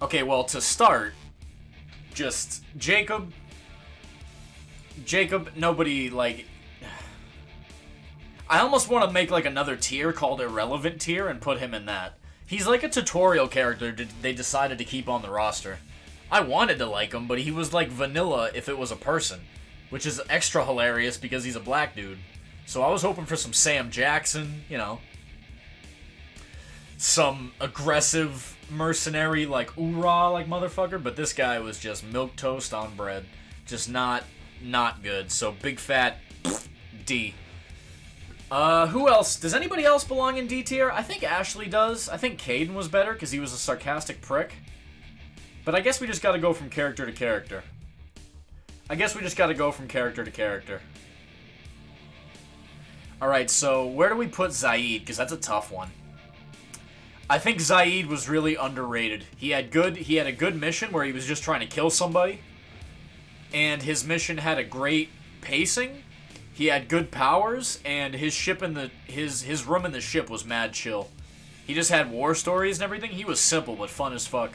Okay, well, to start, just Jacob, nobody, like, I almost want to make, like, another tier called Irrelevant tier and put him in that. He's like a tutorial character they decided to keep on the roster. I wanted to like him, but he was like vanilla if it was a person, which is extra hilarious because he's a black dude. So I was hoping for some Sam Jackson, you know, some aggressive mercenary like oorah like motherfucker, but this guy was just milk toast on bread, just not good. So big fat D. Who else? Does anybody else belong in D tier? I think Ashley does. I think Caden was better because he was a sarcastic prick. But I guess we just gotta go from character to character. Alright, so where do we put Zaid? Because that's a tough one. I think Zaid was really underrated. He had a good mission where he was just trying to kill somebody. And his mission had a great pacing. He had good powers, and his room in the ship was mad chill. He just had war stories and everything. He was simple but fun as fuck.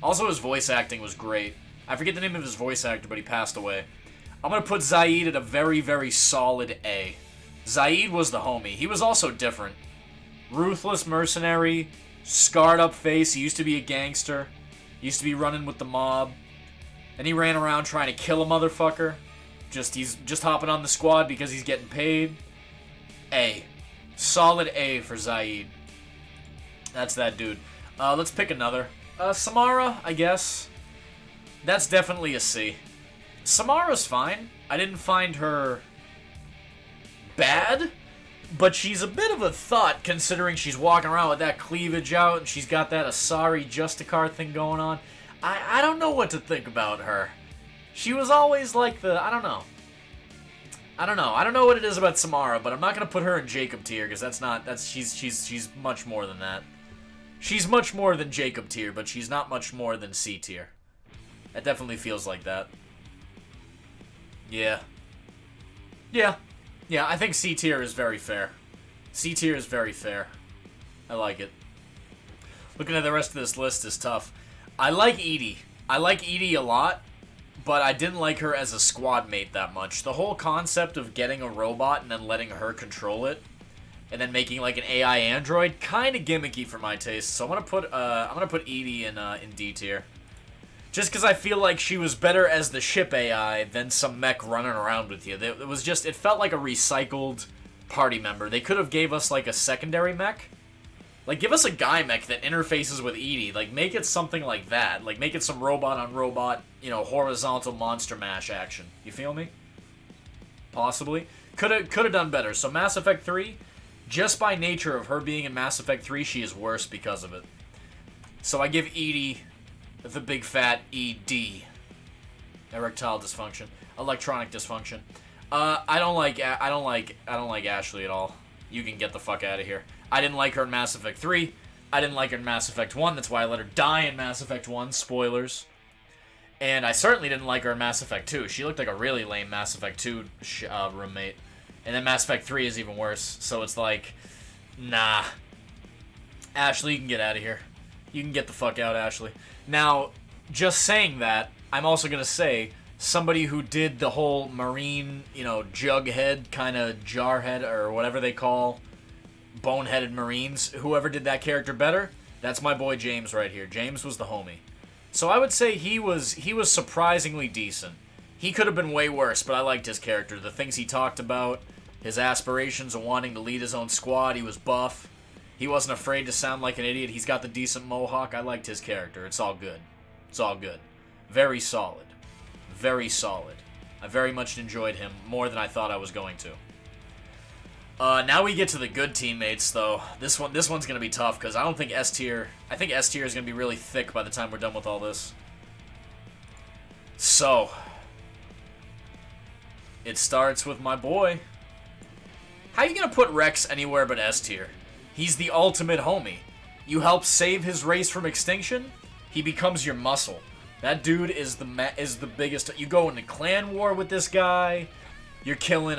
Also, his voice acting was great. I forget the name of his voice actor, but he passed away. I'm gonna put Zaid at a very, very solid A. Zaid was the homie. He was also different. Ruthless mercenary, scarred up face. He used to be a gangster. He used to be running with the mob. And he ran around trying to kill a motherfucker. He's just hopping on the squad because he's getting paid. A. Solid A for Zaid. That's that dude. Let's pick another. Samara, I guess. That's definitely a C. Samara's fine. I didn't find her bad, but she's a bit of a thought considering she's walking around with that cleavage out and she's got that Asari Justicar thing going on. I don't know what to think about her. She was always like I don't know. I don't know what it is about Samara, but I'm not gonna put her in Jacob tier because she's much more than that. She's much more than Jacob tier, but she's not much more than C tier. That definitely feels like that. Yeah. Yeah, I think C tier is very fair. C tier is very fair. I like it. Looking at the rest of this list is tough. I like Edie. I like Edie a lot, but I didn't like her as a squad mate that much. The whole concept of getting a robot and then letting her control it, and then making like an AI android, kind of gimmicky for my taste. So I'm gonna put Edie in D tier, just because I feel like she was better as the ship AI than some mech running around with you. It felt like a recycled party member. They could have gave us like a secondary mech. Like, give us a guy mech that interfaces with Edie. Like, make it something like that. Like, make it some robot-on-robot, you know, horizontal monster mash action. You feel me? Possibly. Could have done better. So, Mass Effect 3, just by nature of her being in Mass Effect 3, she is worse because of it. So, I give Edie the big fat ED. Erectile dysfunction. Electronic dysfunction. I don't like Ashley at all. You can get the fuck out of here. I didn't like her in Mass Effect 3. I didn't like her in Mass Effect 1. That's why I let her die in Mass Effect 1. Spoilers. And I certainly didn't like her in Mass Effect 2. She looked like a really lame Mass Effect 2 roommate. And then Mass Effect 3 is even worse. So it's like, nah. Ashley, you can get out of here. You can get the fuck out, Ashley. Now, just saying that, I'm also going to say, somebody who did the whole Marine, you know, jughead, kind of jarhead, or whatever they call boneheaded Marines, whoever did that character better, that's my boy James right here. James was the homie. So I would say he was surprisingly decent. He could have been way worse, but I liked his character. The things he talked about, his aspirations of wanting to lead his own squad, he was buff. He wasn't afraid to sound like an idiot. He's got the decent mohawk. I liked his character. It's all good. It's all good. Very solid. Very solid. I very much enjoyed him, more than I thought I was going to. Now we get to the good teammates, though. This one's going to be tough, because I don't think S tier... I think S tier is going to be really thick by the time we're done with all this. So... it starts with my boy. How are you going to put Rex anywhere but S tier? He's the ultimate homie. You help save his race from extinction, he becomes your muscle. That dude is the biggest... You go into clan war with this guy... You're killing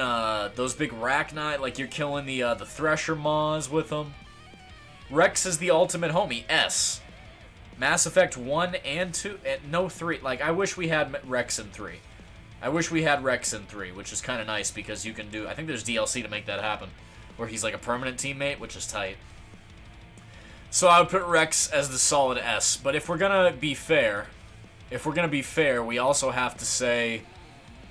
those big Rachni, like you're killing the Thresher Maws with them. Rex is the ultimate homie. S. Mass Effect 1 and 2, and no 3. Like, I wish we had Rex in 3. I wish we had Rex in 3, which is kind of nice because you can do... I think there's DLC to make that happen, where he's like a permanent teammate, which is tight. So I would put Rex as the solid S. But if we're gonna be fair, we also have to say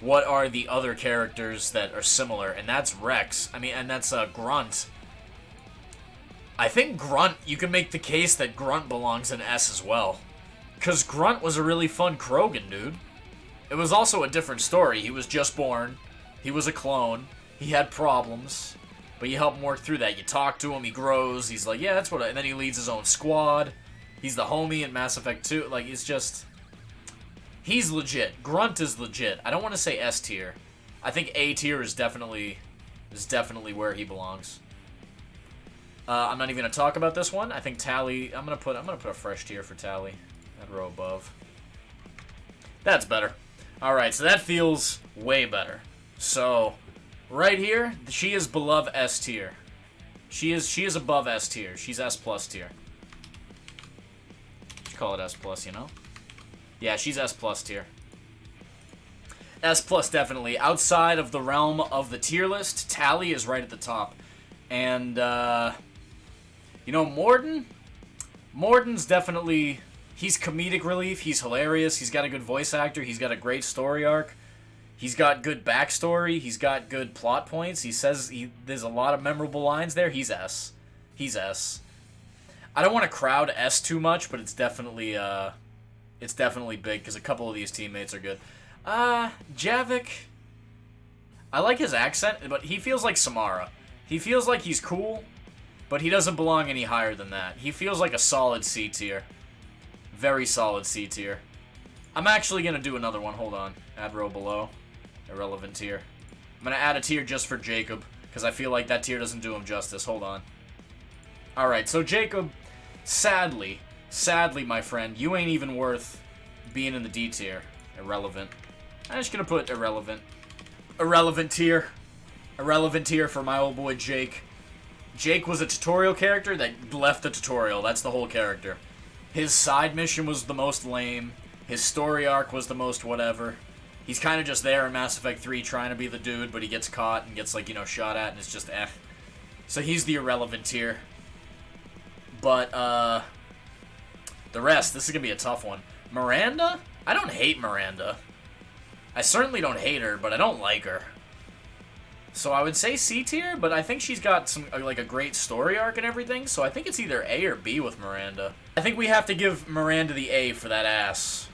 what are the other characters that are similar, and that's Rex. I mean, and that's Grunt. I think Grunt, you can make the case that Grunt belongs in S as well. Because Grunt was a really fun Krogan, dude. It was also a different story. He was just born. He was a clone. He had problems. But you help him work through that. You talk to him, he grows. He's like, yeah, that's what and then he leads his own squad. He's the homie in Mass Effect 2. Like, it's just... He's legit. Grunt is legit. I don't want to say S tier. I think A tier is definitely where he belongs. I'm not even gonna talk about this one. I think Tally. I'm gonna put a fresh tier for Tally. That row above. That's better. All right, so that feels way better. So, right here, she is below S tier. She is above S tier. She's S plus tier. You call it S plus, you know? Yeah, she's S plus tier. S plus definitely. Outside of the realm of the tier list, Tally is right at the top, and you know, Morden's definitely, he's comedic relief, he's hilarious, he's got a good voice actor, he's got a great story arc, he's got good backstory, he's got good plot points, there's a lot of memorable lines there, he's S. He's S. I don't want to crowd S too much, but it's definitely big, because a couple of these teammates are good. Javik, I like his accent, but he feels like Samara. He feels like he's cool, but he doesn't belong any higher than that. He feels like a solid C tier. Very solid C tier. I'm actually going to do another one. Hold on. Add row below. Irrelevant tier. I'm going to add a tier just for Jacob, because I feel like that tier doesn't do him justice. Hold on. Alright, so Jacob, sadly, my friend, you ain't even worth being in the D tier. Irrelevant. I'm just going to put irrelevant. Irrelevant tier. Irrelevant tier for my old boy Jake. Jake was a tutorial character that left the tutorial. That's the whole character. His side mission was the most lame. His story arc was the most whatever. He's kind of just there in Mass Effect 3 trying to be the dude, but he gets caught and gets, like, you know, shot at, and it's just eh. So he's the irrelevant tier. But, the rest, this is going to be a tough one. Miranda? I don't hate Miranda. I certainly don't hate her, but I don't like her. So I would say C tier, but I think she's got some like a great story arc and everything, so I think it's either A or B with Miranda. I think we have to give Miranda the A for that ass.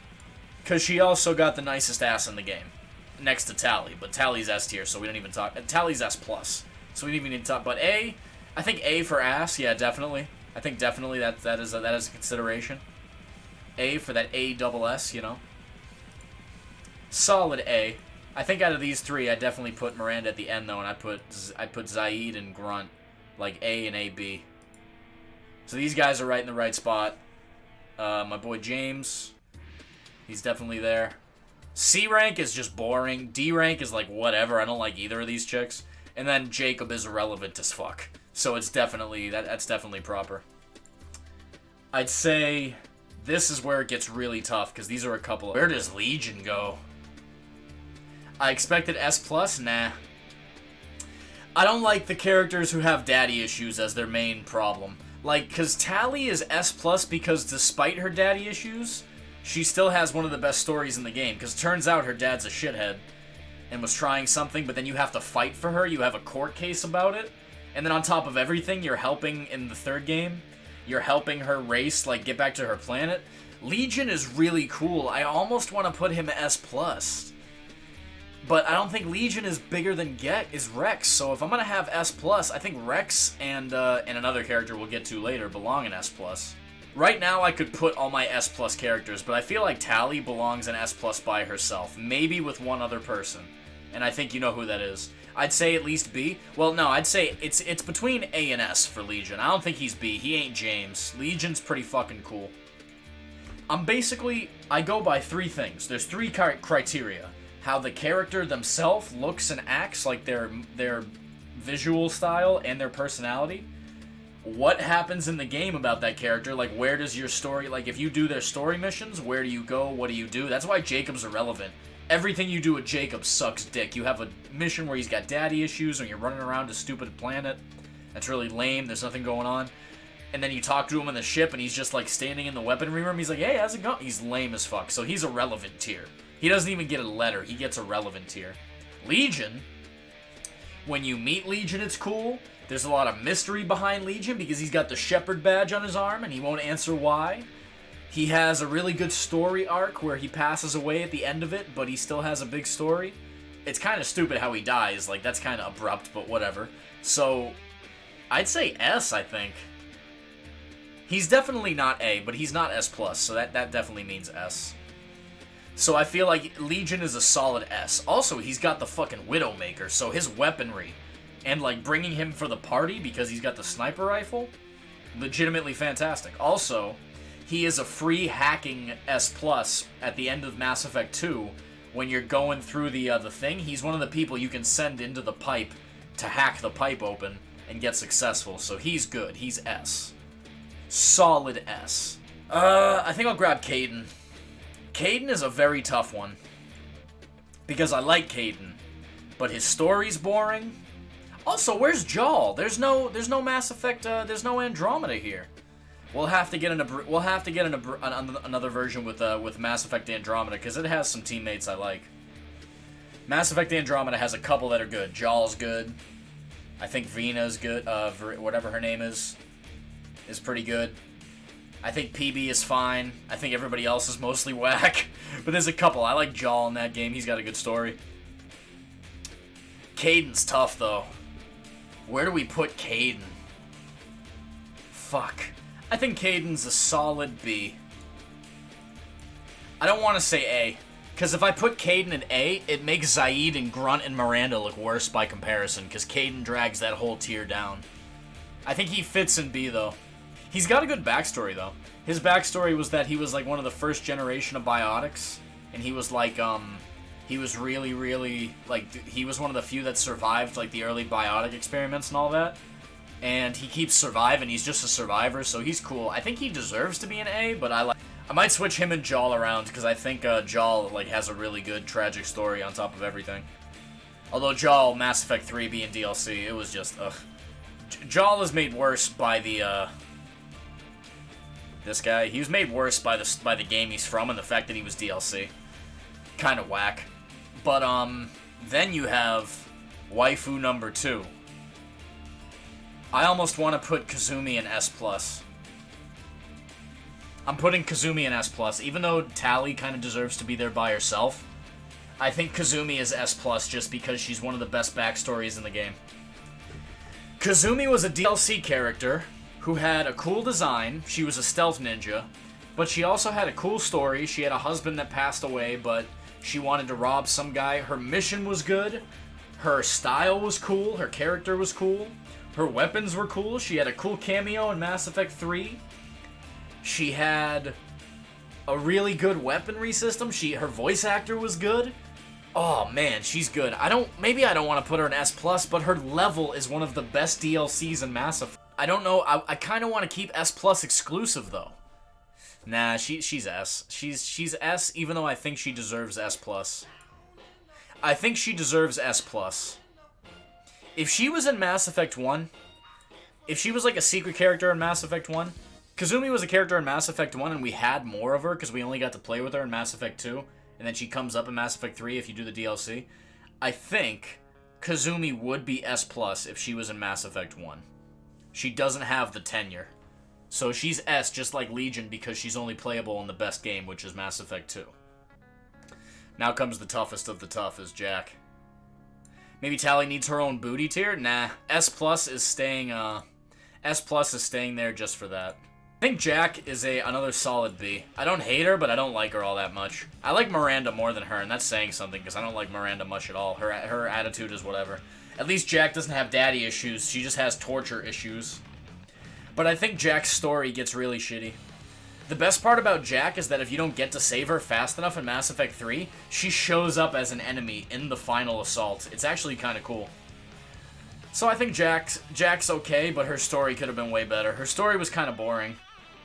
Because she also got the nicest ass in the game. Next to Tally, but Tally's S tier, so we don't even talk. Tally's S plus, so we don't even need to talk. But A, I think A for ass, yeah, definitely. I think definitely that is a consideration. A for that A double S, you know. Solid A. I think out of these three, I definitely put Miranda at the end though, and I put Zaid and Grunt like A and AB. So these guys are right in the right spot. My boy James, he's definitely there. C rank is just boring. D rank is like whatever. I don't like either of these chicks. And then Jacob is irrelevant as fuck. So it's definitely that's definitely proper. I'd say this is where it gets really tough because these are a couple. Where does Legion go? I expected S+, nah. I don't like the characters who have daddy issues as their main problem. Like, cause Tally is S+ because despite her daddy issues, she still has one of the best stories in the game. Cause it turns out her dad's a shithead and was trying something, but then you have to fight for her, you have a court case about it, and then on top of everything, you're helping in the third game, you're helping her race, like, get back to her planet. Legion is really cool. I almost want to put him S+. But I don't think Legion is bigger than Rex, so if I'm gonna have S+, I think Rex and another character we'll get to later belong in S+. Right now I could put all my S+ characters, but I feel like Tally belongs in S+ by herself, maybe with one other person. And I think you know who that is. I'd say at least B. Well, no, I'd say it's between A and S for Legion. I don't think he's B. He ain't James. Legion's pretty fucking cool. I go by three things. There's three criteria. How the character themselves looks and acts, like their visual style and their personality. what happens in the game about that character. Like, where does your story, like, if you do their story missions, where do you go, what do you do? That's why Jacob's irrelevant. Everything you do with Jacob sucks dick. You have a mission where he's got daddy issues, and you're running around a stupid planet that's really lame, there's nothing going on. And then you talk to him in the ship, and he's just, like, standing in the weaponry room. He's like, hey, how's it going? He's lame as fuck. So he's a relevant tier. He doesn't even get a letter. He gets a relevant tier. Legion, when you meet Legion, it's cool. There's a lot of mystery behind Legion because he's got the Shepherd badge on his arm, and he won't answer why. He has a really good story arc where he passes away at the end of it, but he still has a big story. It's kind of stupid how he dies. Like, that's kind of abrupt, but whatever. So, I'd say S, I think. He's definitely not A, but he's not S+, so that definitely means S. So I feel like Legion is a solid S. Also, he's got the fucking Widowmaker, so his weaponry, and, like, bringing him for the party because he's got the sniper rifle, legitimately fantastic. Also, he is a free hacking S+, at the end of Mass Effect 2, when you're going through the thing. He's one of the people you can send into the pipe to hack the pipe open and get successful, so he's good. He's S. Solid S. I think I'll grab Kaidan. Kaidan is a very tough one, because I like Kaidan, but his story's boring. Also, where's Jaal? There's no Mass Effect. There's no Andromeda here. We'll have to get another version with Mass Effect Andromeda because it has some teammates I like. Mass Effect Andromeda has a couple that are good. Jaal's good. I think Vina's good. Whatever her name is pretty good. I think PB is fine. I think everybody else is mostly whack. But there's a couple. I like Jaal in that game. He's got a good story. Kaidan's tough, though. Where do we put Kaidan? Fuck. I think Kaidan's a solid B. I don't want to say A. Because if I put Kaidan in A, it makes Zaid and Grunt and Miranda look worse by comparison. Because Kaidan drags that whole tier down. I think he fits in B, though. He's got a good backstory, though. His backstory was that he was, like, one of the first generation of biotics. And he was, like, he was really, really, like, he was one of the few that survived, like, the early biotic experiments and all that. And he keeps surviving. He's just a survivor, so he's cool. I think he deserves to be an A, but I might switch him and Jaal around, because I think Jaal, like, has a really good tragic story on top of everything. Although Jaal, Mass Effect 3 being DLC, it was just, ugh. Jaal is made worse by the, this guy. He was made worse by the game he's from and the fact that he was DLC. Kind of whack. But, then you have waifu number 2. I almost want to put Kazumi in S+. I'm putting Kazumi in S+, even though Tali kind of deserves to be there by herself. I think Kazumi is S+, just because she's one of the best backstories in the game. Kazumi was a DLC character who had a cool design. She was a stealth ninja, but she also had a cool story. She had a husband that passed away, but she wanted to rob some guy. Her mission was good. Her style was cool. Her character was cool. Her weapons were cool. She had a cool cameo in Mass Effect 3. She had a really good weaponry system. Her voice actor was good. Oh man, she's good. Maybe I don't want to put her in S+, but her level is one of the best DLCs in Mass Effect. I don't know. I kind of want to keep S+ exclusive though. Nah, she's S. She's S, even though I think she deserves S+. I think she deserves S+. If she was in Mass Effect 1, if she was like a secret character in Mass Effect 1, Kazumi was a character in Mass Effect 1 and we had more of her because we only got to play with her in Mass Effect 2, and then she comes up in Mass Effect 3 if you do the DLC. I think Kazumi would be S+ if she was in Mass Effect 1. She doesn't have the tenure. So she's S just like Legion because she's only playable in the best game, which is Mass Effect 2. Now comes the toughest of the tough, is Jack. Maybe Tali needs her own booty tier? Nah. S+ is staying, S+ is staying there just for that. I think Jack is another solid B. I don't hate her, but I don't like her all that much. I like Miranda more than her, and that's saying something, because I don't like Miranda much at all. Her attitude is whatever. At least Jack doesn't have daddy issues. She just has torture issues. But I think Jack's story gets really shitty. The best part about Jack is that if you don't get to save her fast enough in Mass Effect 3, she shows up as an enemy in the final assault. It's actually kind of cool. So I think Jack's okay, but her story could have been way better. Her story was kind of boring.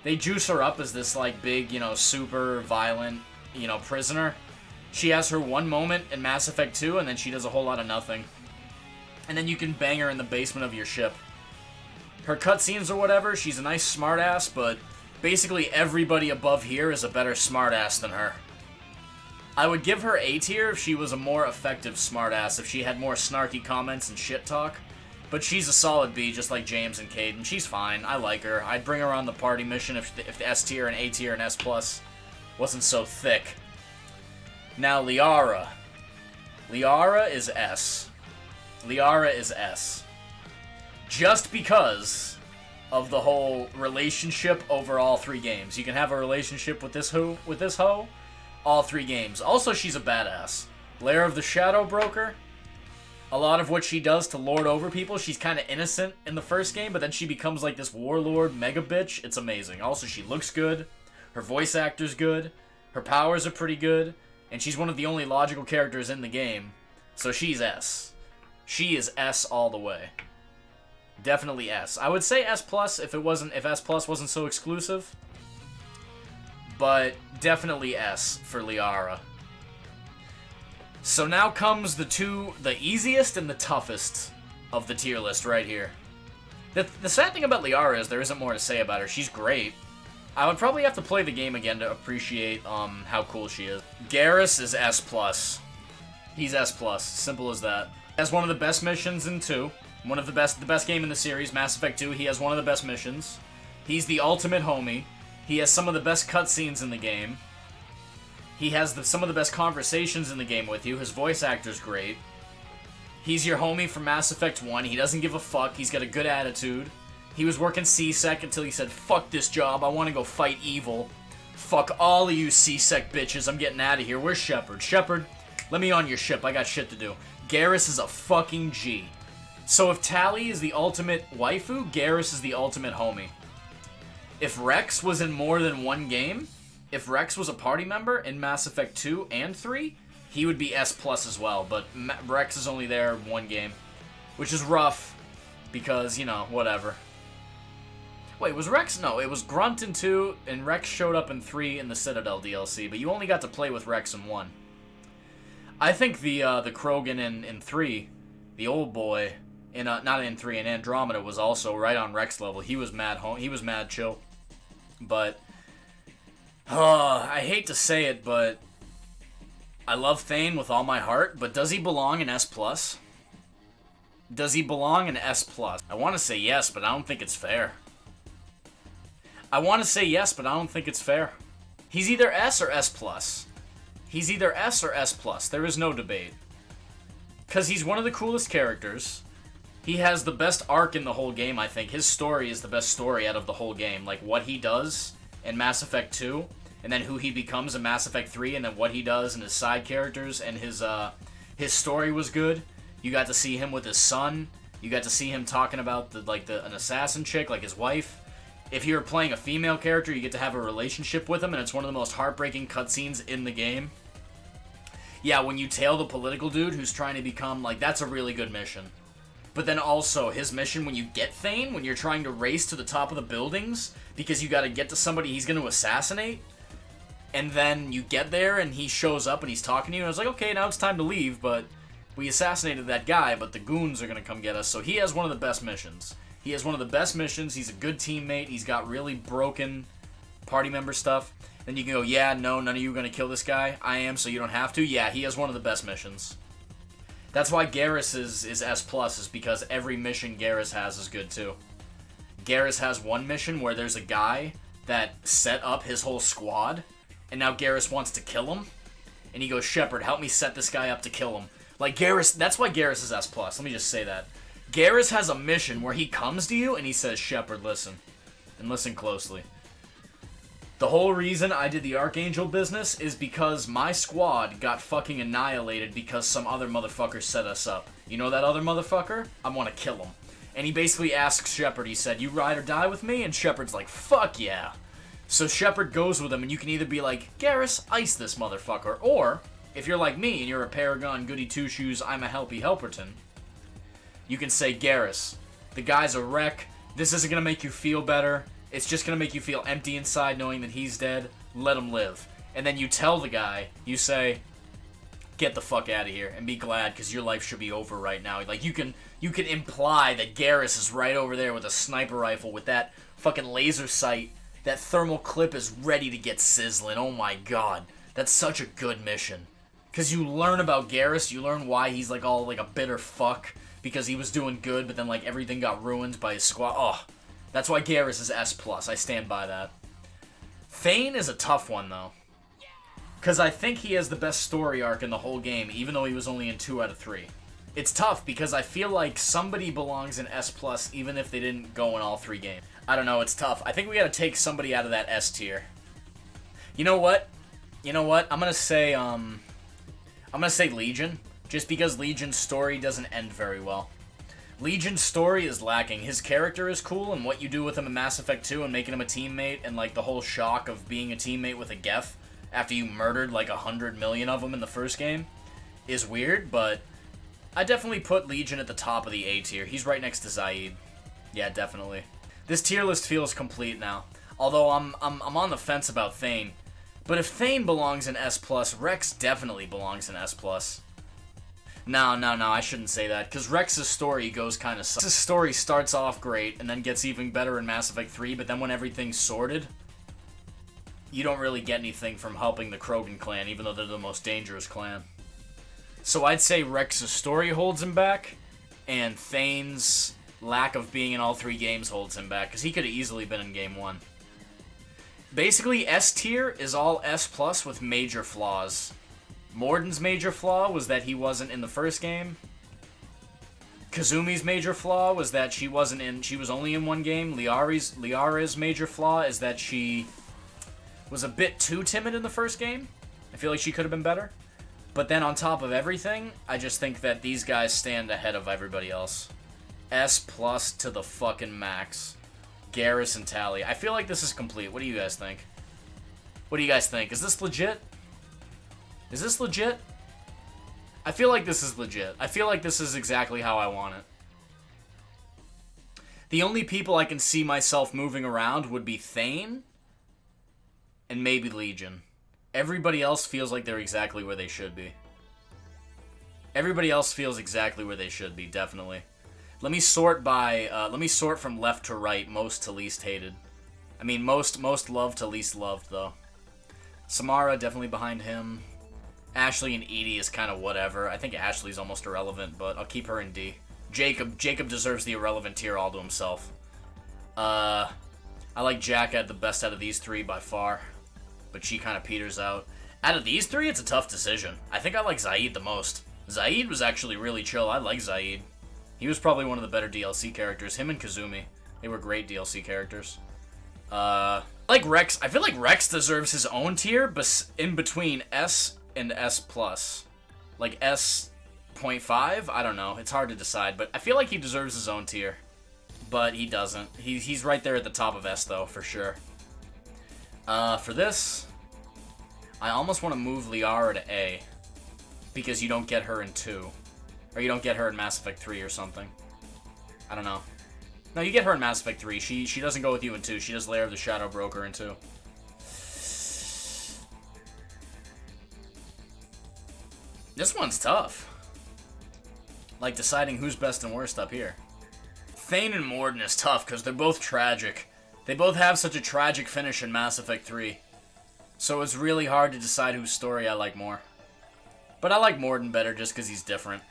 They juice her up as this, like, big, you know, super violent, you know, prisoner. She has her one moment in Mass Effect 2, and then she does a whole lot of nothing. And then you can bang her in the basement of your ship. Her cutscenes or whatever, she's a nice smartass, but basically everybody above here is a better smartass than her. I would give her A tier if she was a more effective smartass, if she had more snarky comments and shit talk. But she's a solid B, just like James and Caden. She's fine. I like her. I'd bring her on the party mission if the S tier and A tier and S plus wasn't so thick. Now, Liara. Liara is S. Liara is S. Just because of the whole relationship over all 3 games. You can have a relationship with this hoe, all 3 games. Also, she's a badass. Lair of the Shadow Broker. A lot of what she does to lord over people, she's kind of innocent in the first game, but then she becomes like this warlord mega bitch. It's amazing. Also, she looks good. Her voice actor's good. Her powers are pretty good. And she's one of the only logical characters in the game. So she's S. She is S all the way. Definitely S. I would say S plus if S plus wasn't so exclusive. But definitely S for Liara. So now comes the easiest and the toughest of the tier list right here. The sad thing about Liara is there isn't more to say about her. She's great. I would probably have to play the game again to appreciate how cool she is. Garrus is S plus. He's S plus. Simple as that. Has one of the best missions in 2. One of the best game in the series, Mass Effect 2. He has one of the best missions. He's the ultimate homie. He has some of the best cutscenes in the game. He has some of the best conversations in the game with you. His voice actor's great. He's your homie from Mass Effect 1. He doesn't give a fuck. He's got a good attitude. He was working C-Sec until he said, fuck this job. I want to go fight evil. Fuck all of you C-Sec bitches. I'm getting out of here. Where's Shepard? Shepard, let me on your ship. I got shit to do. Garrus is a fucking G. So if Tali is the ultimate waifu, Garrus is the ultimate homie. If Rex was in more than one game, if Rex was a party member in Mass Effect 2 and 3, he would be S plus as well, but Rex is only there one game, which is rough, because, you know, whatever. Wait, was Rex? No, it was Grunt in 2, and Rex showed up in 3 in the Citadel DLC, but you only got to play with Rex in 1. I think the Krogan in 3, the old boy, not in 3, in Andromeda was also right on Rex level. He was mad chill. But I hate to say it, but I love Thane with all my heart, but does he belong in S+? Does he belong in S+? I want to say yes, but I don't think it's fair. I want to say yes, but I don't think it's fair. He's either S or S+. He's either S or S+. There is no debate. Because he's one of the coolest characters. He has the best arc in the whole game, I think. His story is the best story out of the whole game. Like, what he does in Mass Effect 2, and then who he becomes in Mass Effect 3, and then what he does and his side characters, and his story was good. You got to see him with his son. You got to see him talking about an assassin chick, like his wife. If you're playing a female character, you get to have a relationship with him, and it's one of the most heartbreaking cutscenes in the game. Yeah, when you tail the political dude who's trying to become, like, that's a really good mission. But then also, his mission when you get Thane, when you're trying to race to the top of the buildings, because you gotta get to somebody he's gonna assassinate, and then you get there, and he shows up, and he's talking to you, and I was like, okay, now it's time to leave, but we assassinated that guy, but the goons are gonna come get us, so he has one of the best missions. He has one of the best missions, he's a good teammate, he's got really broken party member stuff. Then you can go, yeah, no, none of you are gonna kill this guy. I am, so you don't have to. Yeah, he has one of the best missions. That's why Garrus is S+, is because every mission Garrus has is good, too. Garrus has one mission where there's a guy that set up his whole squad, and now Garrus wants to kill him, and he goes, Shepard, help me set this guy up to kill him. Like, Garrus, that's why Garrus is S+. Let me just say that. Garrus has a mission where he comes to you, and he says, Shepard, listen. And listen closely. The whole reason I did the Archangel business is because my squad got fucking annihilated because some other motherfucker set us up. You know that other motherfucker? I want to kill him. And he basically asks Shepard, he said, you ride or die with me? And Shepard's like, fuck yeah. So Shepard goes with him, and you can either be like, Garrus, ice this motherfucker. Or, if you're like me, and you're a Paragon goody two-shoes, I'm a helpy helperton, You can say, Garrus, the guy's a wreck. This isn't going to make you feel better. It's just going to make you feel empty inside knowing that he's dead. Let him live. And then you tell the guy, you say, get the fuck out of here and be glad because your life should be over right now. Like, you can imply that Garrus is right over there with a sniper rifle with that fucking laser sight. That thermal clip is ready to get sizzling. Oh my god. That's such a good mission. Because you learn about Garrus, you learn why he's like all like a bitter fuck. Because he was doing good, but then like everything got ruined by his squad. Oh, that's why Garrus is S+. I stand by that. Thane is a tough one though. Because I think he has the best story arc in the whole game, even though he was only in 2 out of 3. It's tough because I feel like somebody belongs in S+, even if they didn't go in all 3 games. I don't know, it's tough. I think we gotta take somebody out of that S tier. You know what? I'm gonna say Legion, just because Legion's story doesn't end very well. Legion's story is lacking. His character is cool, and what you do with him in Mass Effect 2 and making him a teammate, and like the whole shock of being a teammate with a Geth after you murdered like 100 million of them in the first game is weird, but I definitely put Legion at the top of the A tier. He's right next to Zaid. Yeah, definitely. This tier list feels complete now. Although I'm on the fence about Thane. But if Thane belongs in S+, Rex definitely belongs in S+. No, I shouldn't say that, because Rex's story goes kind of... His story starts off great, and then gets even better in Mass Effect 3, but then when everything's sorted, you don't really get anything from helping the Krogan clan, even though they're the most dangerous clan. So I'd say Rex's story holds him back, and Thane's lack of being in all 3 games holds him back, because he could have easily been in Game 1. Basically, S tier is all S+ with major flaws. Morden's major flaw was that he wasn't in the first game. Kazumi's major flaw was that she was only in 1 game. Liara's major flaw is that she was a bit too timid in the first game. I feel like she could have been better. But then on top of everything, I just think that these guys stand ahead of everybody else. S+ to the fucking max. Garrus and Tali. I feel like this is complete. What do you guys think? What do you guys think? Is this legit? Is this legit? I feel like this is legit. I feel like this is exactly how I want it. The only people I can see myself moving around would be Thane and maybe Legion. Everybody else feels like they're exactly where they should be. Everybody else feels exactly where they should be, definitely. Let me sort from left to right, most to least hated. I mean, most loved to least loved, though. Samara, definitely behind him. Ashley and Edie is kind of whatever. I think Ashley's almost irrelevant, but I'll keep her in D. Jacob deserves the irrelevant tier all to himself. I like Jacka the best out of these 3 by far, but she kind of peters out. Out of these 3, it's a tough decision. I think I like Zaid the most. Zaid was actually really chill. I like Zaid. He was probably one of the better DLC characters. Him and Kazumi. They were great DLC characters. Like Rex. I feel like Rex deserves his own tier, but in between S and S+. Like S.5? I don't know. It's hard to decide, but I feel like he deserves his own tier. But he doesn't. He's right there at the top of S, though, for sure. For this, I almost want to move Liara to A. Because you don't get her in 2. Or you don't get her in Mass Effect 3 or something. I don't know. No, you get her in Mass Effect 3. She doesn't go with you in 2. She does Lair of the Shadow Broker in 2. This one's tough. Like deciding who's best and worst up here. Thane and Morden is tough because they're both tragic. They both have such a tragic finish in Mass Effect 3. So it's really hard to decide whose story I like more. But I like Morden better just because he's different.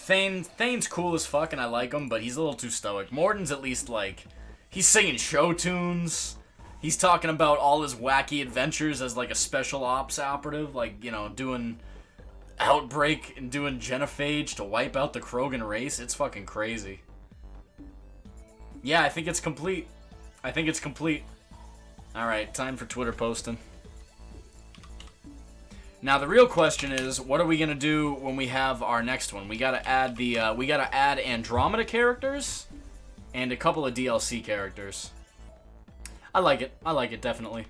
Thane's cool as fuck and I like him, but he's a little too stoic. Morden's at least like, he's singing show tunes. He's talking about all his wacky adventures as like a special ops operative, like, you know, doing Outbreak and doing Genophage to wipe out the Krogan race. It's fucking crazy. Yeah, I think it's complete. I think it's complete. Alright, time for Twitter posting. Now the real question is, what are we gonna do when we have our next one? We gotta add the we gotta add Andromeda characters and a couple of DLC characters. I like it definitely.